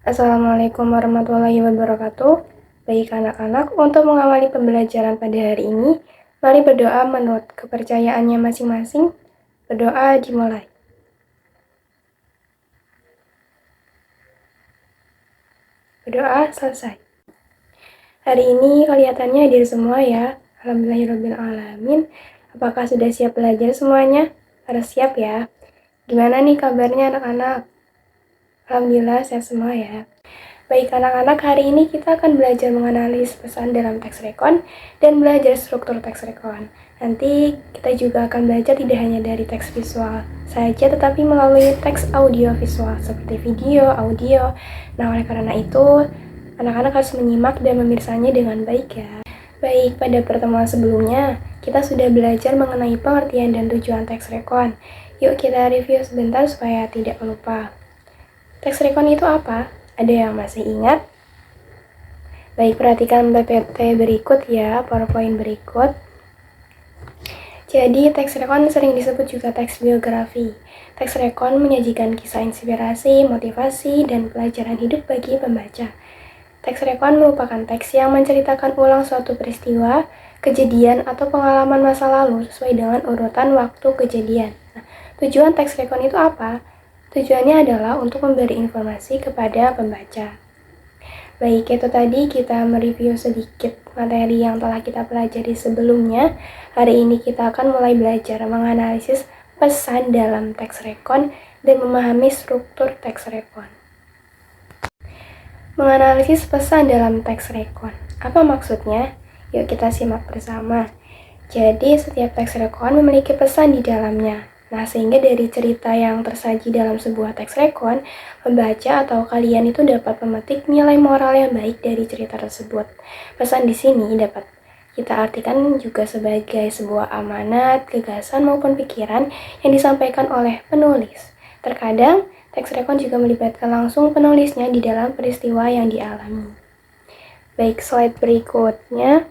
Assalamualaikum warahmatullahi wabarakatuh. Baik anak-anak, untuk mengawali pembelajaran pada hari ini, mari berdoa menurut kepercayaannya masing-masing. Berdoa dimulai. Berdoa selesai. Hari ini kelihatannya hadir semua ya. Alhamdulillahirrahmanirrahim. Apakah sudah siap belajar semuanya? Harus siap ya. Gimana nih kabarnya anak-anak? Alhamdulillah sehat semua ya. Baik anak-anak, hari ini kita akan belajar menganalisis pesan dalam teks rekon dan belajar struktur teks rekon. Nanti kita juga akan belajar tidak hanya dari teks visual saja, tetapi melalui teks audio visual seperti video, audio. Nah, oleh karena itu, anak-anak harus menyimak dan memirsanya dengan baik ya. Baik, pada pertemuan sebelumnya, kita sudah belajar mengenai pengertian dan tujuan teks rekon. Yuk kita review sebentar supaya tidak lupa. Teks rekon itu apa? Ada yang masih ingat? Baik, perhatikan PPT berikut ya, PowerPoint berikut. Jadi, teks rekon sering disebut juga teks biografi. Teks rekon menyajikan kisah inspirasi, motivasi, dan pelajaran hidup bagi pembaca. Teks rekon merupakan teks yang menceritakan ulang suatu peristiwa, kejadian, atau pengalaman masa lalu sesuai dengan urutan waktu kejadian. Nah, tujuan teks rekon itu apa? Tujuannya adalah untuk memberi informasi kepada pembaca. Baik, itu tadi kita mereview sedikit materi yang telah kita pelajari sebelumnya. Hari ini kita akan mulai belajar menganalisis pesan dalam teks rekon dan memahami struktur teks rekon. Menganalisis pesan dalam teks rekon. Apa maksudnya? Yuk kita simak bersama. Jadi, setiap teks rekon memiliki pesan di dalamnya. Nah, sehingga dari cerita yang tersaji dalam sebuah teks rekon, pembaca atau kalian itu dapat memetik nilai moral yang baik dari cerita tersebut. Pesan di sini dapat kita artikan juga sebagai sebuah amanat, gagasan maupun pikiran yang disampaikan oleh penulis. Terkadang, teks rekon juga melibatkan langsung penulisnya di dalam peristiwa yang dialami. Baik, slide berikutnya.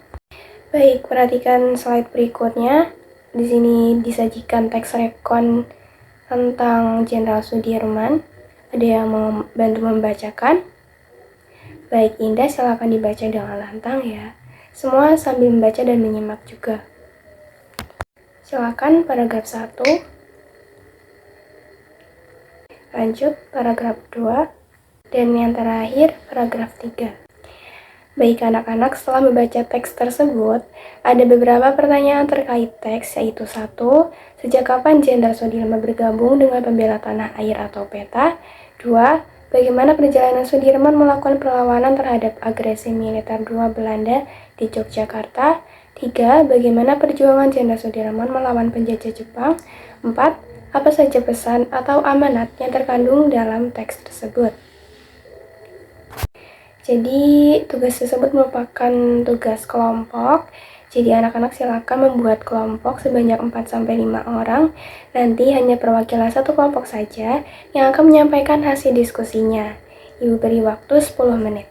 Baik, perhatikan slide berikutnya. Di sini disajikan teks rekon tentang Jenderal Sudirman. Ada yang mau bantu membacakan? Baik, Indah, silakan dibaca dengan lantang ya. Semua sambil membaca dan menyimak juga. Silakan paragraf 1. Lanjut paragraf 2. Dan yang terakhir paragraf 3. Baik anak-anak, setelah membaca teks tersebut, ada beberapa pertanyaan terkait teks, yaitu 1. Sejak kapan Jenderal Sudirman bergabung dengan pembela tanah air atau PETA? 2. Bagaimana perjalanan Sudirman melakukan perlawanan terhadap agresi militer Belanda di Yogyakarta? 3. Bagaimana perjuangan Jenderal Sudirman melawan penjajah Jepang? 4. Apa saja pesan atau amanat yang terkandung dalam teks tersebut? Jadi, tugas tersebut merupakan tugas kelompok. Jadi, anak-anak silakan membuat kelompok sebanyak 4-5 orang. Nanti hanya perwakilan satu kelompok saja yang akan menyampaikan hasil diskusinya. Ibu beri waktu 10 menit.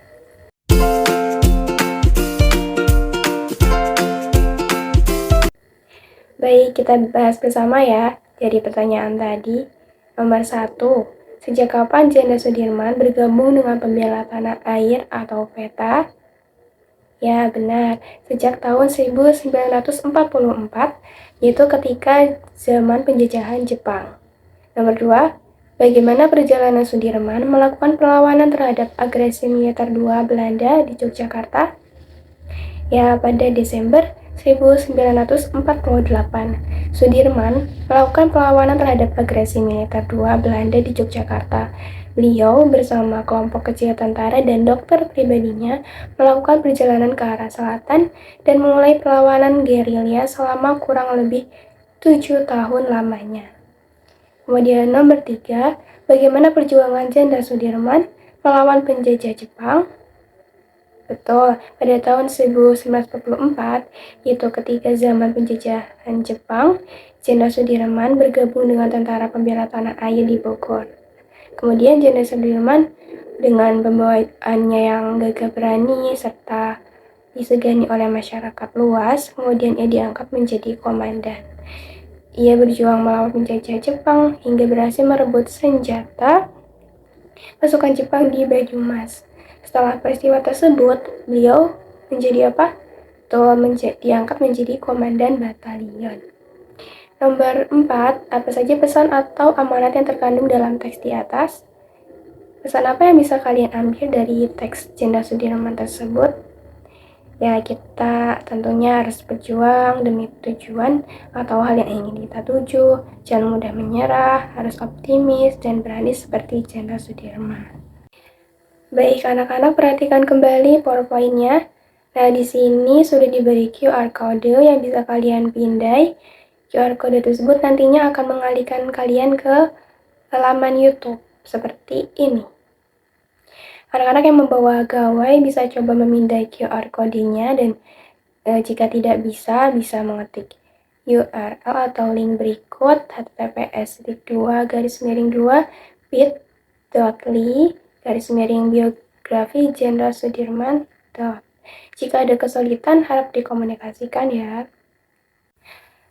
Baik, kita bahas bersama ya dari pertanyaan tadi. Nomor 1. Sejak kapan Jenderal Sudirman bergabung dengan pembela tanah air atau PETA? Ya, benar. Sejak tahun 1944, yaitu ketika zaman penjajahan Jepang. Nomor 2. Bagaimana perjalanan Sudirman melakukan perlawanan terhadap agresi militer Belanda di Yogyakarta? Ya, pada Desember 1948, Sudirman melakukan perlawanan terhadap agresi militer Belanda di Yogyakarta. Beliau bersama kelompok kecil tentara dan dokter pribadinya melakukan perjalanan ke arah selatan dan memulai perlawanan gerilya selama kurang lebih 7 tahun lamanya. Kemudian nomor 3, bagaimana perjuangan Jenderal Sudirman melawan penjajah Jepang? Betul, pada tahun 1944, yaitu ketika zaman penjajahan Jepang, Jenderal Sudirman bergabung dengan Tentara Pembela Tanah Air di Bogor. Kemudian Jenderal Sudirman dengan pembawaannya yang gagah berani serta disegani oleh masyarakat luas, kemudian ia diangkat menjadi komandan. Ia berjuang melawan penjajah Jepang hingga berhasil merebut senjata pasukan Jepang di Banyumas. Setelah peristiwa tersebut, beliau menjadi apa? Diangkat menjadi komandan batalion. Nomor 4, apa saja pesan atau amanat yang terkandung dalam teks di atas? Pesan apa yang bisa kalian ambil dari teks Jenderal Sudirman tersebut? Ya, kita tentunya harus berjuang demi tujuan atau hal yang ingin kita tuju, jangan mudah menyerah, harus optimis dan berani seperti Jenderal Sudirman. Baik, anak-anak perhatikan kembali PowerPoint-nya. Nah, di sini sudah diberi QR code yang bisa kalian pindai. QR code tersebut nantinya akan mengalihkan kalian ke halaman YouTube seperti ini. Anak-anak yang membawa gawai bisa coba memindai QR code-nya dan jika tidak bisa mengetik URL atau link berikut https://bit.ly/biografi Jenderal Sudirman. Jika ada kesulitan harap dikomunikasikan ya.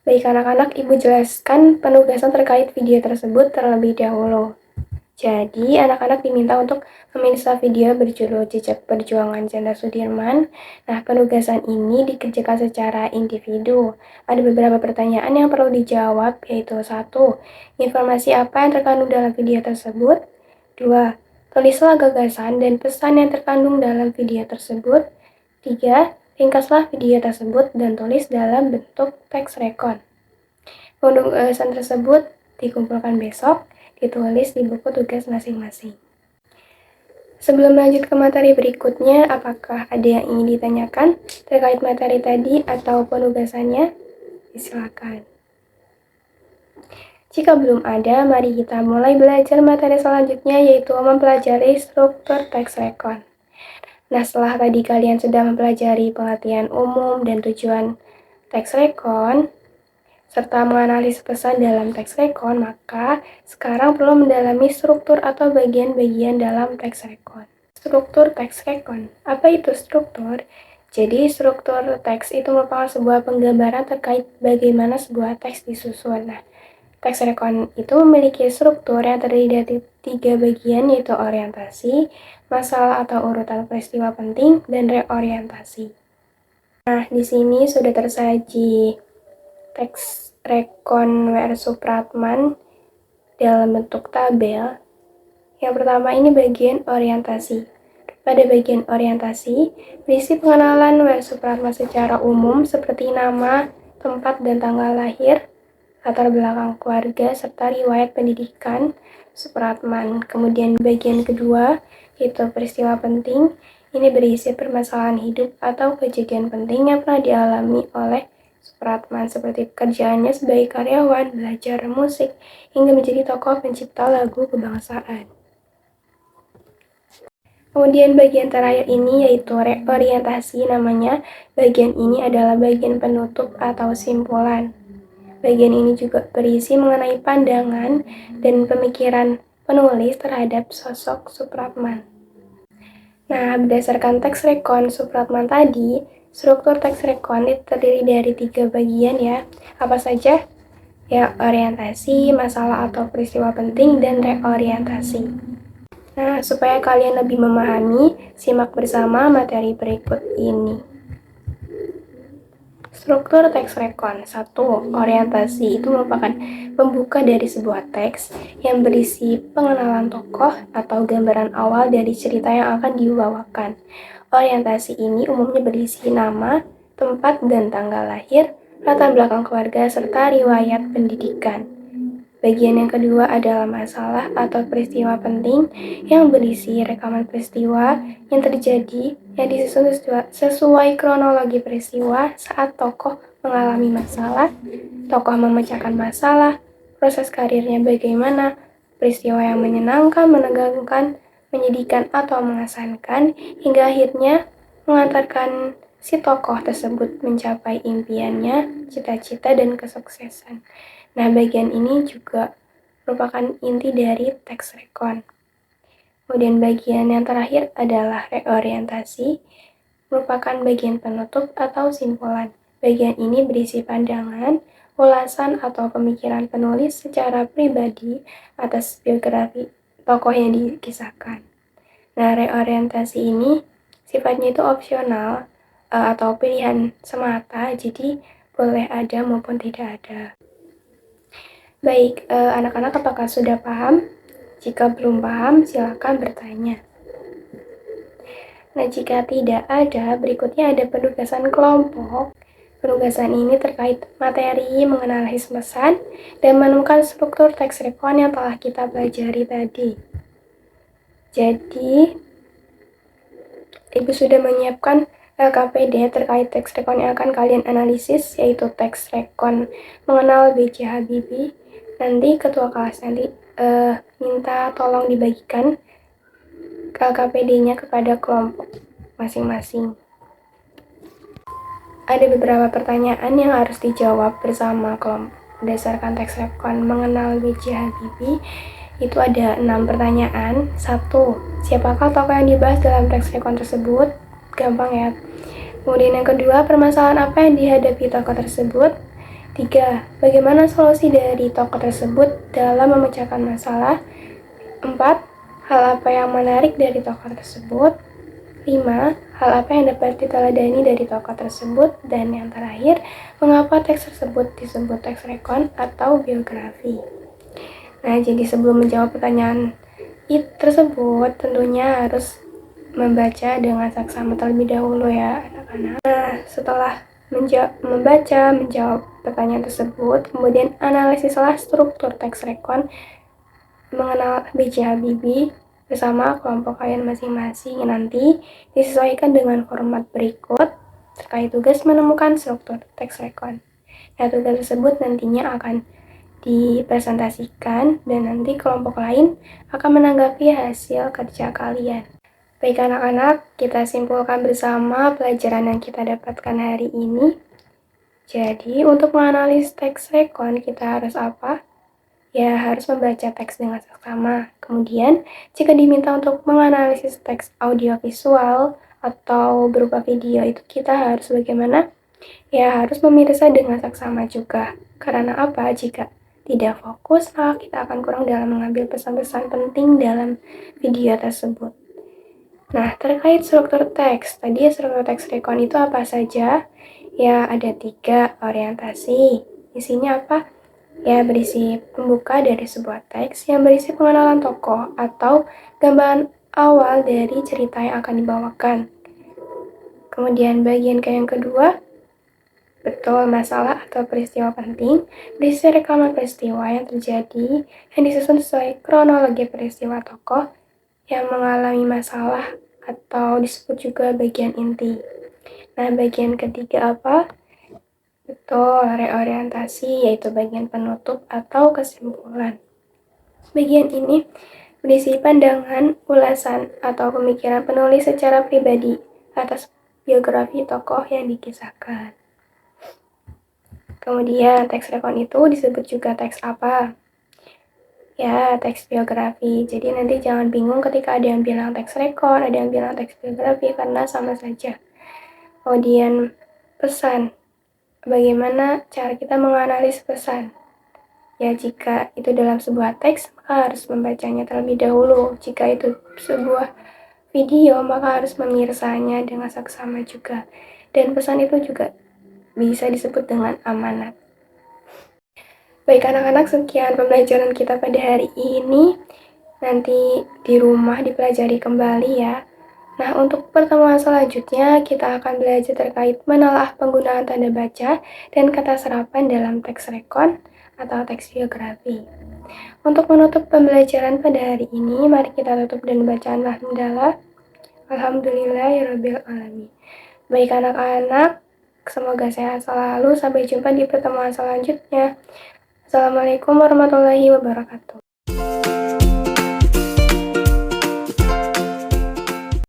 Baik anak-anak, Ibu jelaskan penugasan terkait video tersebut terlebih dahulu. Jadi, anak-anak diminta untuk memirsa video berjudul Jejak Perjuangan Jenderal Sudirman. Nah, penugasan ini dikerjakan secara individu. Ada beberapa pertanyaan yang perlu dijawab, yaitu 1. Informasi apa yang terkandung dalam video tersebut? 2. Tulislah gagasan dan pesan yang terkandung dalam video tersebut. 3. Ringkaslah video tersebut dan tulis dalam bentuk teks rekon. Penugasan tersebut dikumpulkan besok, ditulis di buku tugas masing-masing. Sebelum lanjut ke materi berikutnya, apakah ada yang ingin ditanyakan terkait materi tadi atau penugasannya? Silakan. Jika belum ada, mari kita mulai belajar materi selanjutnya, yaitu mempelajari struktur teks rekon. Nah, setelah tadi kalian sudah mempelajari pengertian umum dan tujuan teks rekon, serta menganalisis pesan dalam teks rekon, maka sekarang perlu mendalami struktur atau bagian-bagian dalam teks rekon. Struktur teks rekon. Apa itu struktur? Jadi, struktur teks itu merupakan sebuah penggambaran terkait bagaimana sebuah teks disusun. Nah, teks rekon itu memiliki struktur yang terdiri dari 3 bagian, yaitu orientasi, masalah atau urutan peristiwa penting, dan reorientasi. Nah, di sini sudah tersaji teks rekon W.R. Supratman dalam bentuk tabel. Yang pertama ini bagian orientasi. Pada bagian orientasi, berisi pengenalan W.R. Supratman secara umum seperti nama, tempat dan tanggal lahir, latar belakang keluarga, serta riwayat pendidikan Supratman. Kemudian bagian kedua, yaitu peristiwa penting. Ini berisi permasalahan hidup atau kejadian penting yang pernah dialami oleh Supratman, seperti pekerjaannya sebagai karyawan, belajar musik, hingga menjadi tokoh pencipta lagu kebangsaan. Kemudian bagian terakhir ini yaitu reorientasi namanya. Bagian ini adalah bagian penutup atau simpulan. Bagian ini juga berisi mengenai pandangan dan pemikiran penulis terhadap sosok Supratman. Nah, berdasarkan teks rekon Supratman tadi, struktur teks rekon itu terdiri dari 3 bagian ya. Apa saja? Ya, orientasi, masalah atau peristiwa penting, dan reorientasi. Nah, supaya kalian lebih memahami, simak bersama materi berikut ini. Struktur teks rekon. 1. Orientasi itu merupakan pembuka dari sebuah teks yang berisi pengenalan tokoh atau gambaran awal dari cerita yang akan dibawakan. Orientasi ini umumnya berisi nama, tempat dan tanggal lahir, latar belakang keluarga, serta riwayat pendidikan. Bagian yang kedua adalah masalah atau peristiwa penting yang berisi rekaman peristiwa yang terjadi yang disusun sesuai kronologi peristiwa saat tokoh mengalami masalah, tokoh memecahkan masalah, proses karirnya bagaimana, peristiwa yang menyenangkan, menegangkan, menyedihkan, atau mengesankan, hingga akhirnya mengantarkan si tokoh tersebut mencapai impiannya, cita-cita, dan kesuksesan. Nah, bagian ini juga merupakan inti dari teks rekon. Kemudian bagian yang terakhir adalah reorientasi, merupakan bagian penutup atau simpulan. Bagian ini berisi pandangan, ulasan atau pemikiran penulis secara pribadi atas biografi tokoh yang dikisahkan. Nah, reorientasi ini sifatnya itu opsional atau pilihan semata, jadi boleh ada maupun tidak ada. Baik, anak-anak apakah sudah paham? Jika belum paham, silakan bertanya. Nah, jika tidak ada, berikutnya ada penugasan kelompok. Penugasan ini terkait materi, menganalisis pesan, dan menemukan struktur teks rekon yang telah kita pelajari tadi. Jadi, Ibu sudah menyiapkan LKPD terkait teks rekon yang akan kalian analisis, yaitu teks rekon mengenal B.J. Habibie. Nanti ketua kelas minta tolong dibagikan LKPD-nya kepada kelompok masing-masing. Ada beberapa pertanyaan yang harus dijawab bersama kelompok berdasarkan teks rekon mengenal B.J. Habibie. Itu ada 6 pertanyaan. 1. Siapakah tokoh yang dibahas dalam teks rekon tersebut? Gampang ya. Kemudian yang kedua, permasalahan apa yang dihadapi tokoh tersebut? 3. Bagaimana solusi dari tokoh tersebut dalam memecahkan masalah? 4. Hal apa yang menarik dari tokoh tersebut? 5. Hal apa yang dapat diteladani dari tokoh tersebut? Dan yang terakhir, mengapa teks tersebut disebut teks rekon atau biografi? Nah, jadi sebelum menjawab pertanyaan tersebut, tentunya harus membaca dengan saksama terlebih dahulu ya anak-anak. Nah, setelah membaca, menjawab pertanyaan tersebut, kemudian analisislah struktur teks rekon mengenal B.J. Habibie bersama kelompok kalian masing-masing. Nanti disesuaikan dengan format berikut terkait tugas menemukan struktur teks rekon. Nah, tugas tersebut nantinya akan dipresentasikan dan nanti kelompok lain akan menanggapi hasil kerja kalian. Baik anak-anak, kita simpulkan bersama pelajaran yang kita dapatkan hari ini. Jadi, untuk menganalisis teks rekon, kita harus apa? Ya, harus membaca teks dengan seksama. Kemudian, jika diminta untuk menganalisis teks audiovisual atau berupa video, itu kita harus bagaimana? Ya, harus memirsa dengan seksama juga. Karena apa? Jika tidak fokus, maka kita akan kurang dalam mengambil pesan-pesan penting dalam video tersebut. Nah, terkait struktur teks, tadi struktur teks rekon itu apa saja? Ya, ada 3 orientasi. Isinya apa? Ya, berisi pembuka dari sebuah teks yang berisi pengenalan tokoh atau gambaran awal dari cerita yang akan dibawakan. Kemudian bagian yang kedua, betul masalah atau peristiwa penting, berisi rekaman peristiwa yang terjadi yang disusun sesuai kronologi peristiwa tokoh yang mengalami masalah atau disebut juga bagian inti. Nah, bagian ketiga apa? Betul, reorientasi, yaitu bagian penutup atau kesimpulan. Bagian ini berisi pandangan, ulasan, atau pemikiran penulis secara pribadi atas biografi tokoh yang dikisahkan. Kemudian, teks rekon itu disebut juga teks apa? Ya, teks biografi. Jadi nanti jangan bingung ketika ada yang bilang teks rekon, ada yang bilang teks biografi, karena sama saja. Kemudian, pesan. Bagaimana cara kita menganalisis pesan? Ya, jika itu dalam sebuah teks, maka harus membacanya terlebih dahulu. Jika itu sebuah video, maka harus memirsanya dengan saksama juga. Dan pesan itu juga bisa disebut dengan amanat. Baik anak-anak, sekian pembelajaran kita pada hari ini. Nanti di rumah dipelajari kembali ya. Nah, untuk pertemuan selanjutnya kita akan belajar terkait menelaah penggunaan tanda baca dan kata serapan dalam teks rekon atau teks biografi. Untuk menutup pembelajaran pada hari ini, mari kita tutup dan bacaan hamdalah. Alhamdulillahirabbil alamin. Baik anak-anak, semoga sehat selalu. Sampai jumpa di pertemuan selanjutnya. Assalamualaikum warahmatullahi wabarakatuh.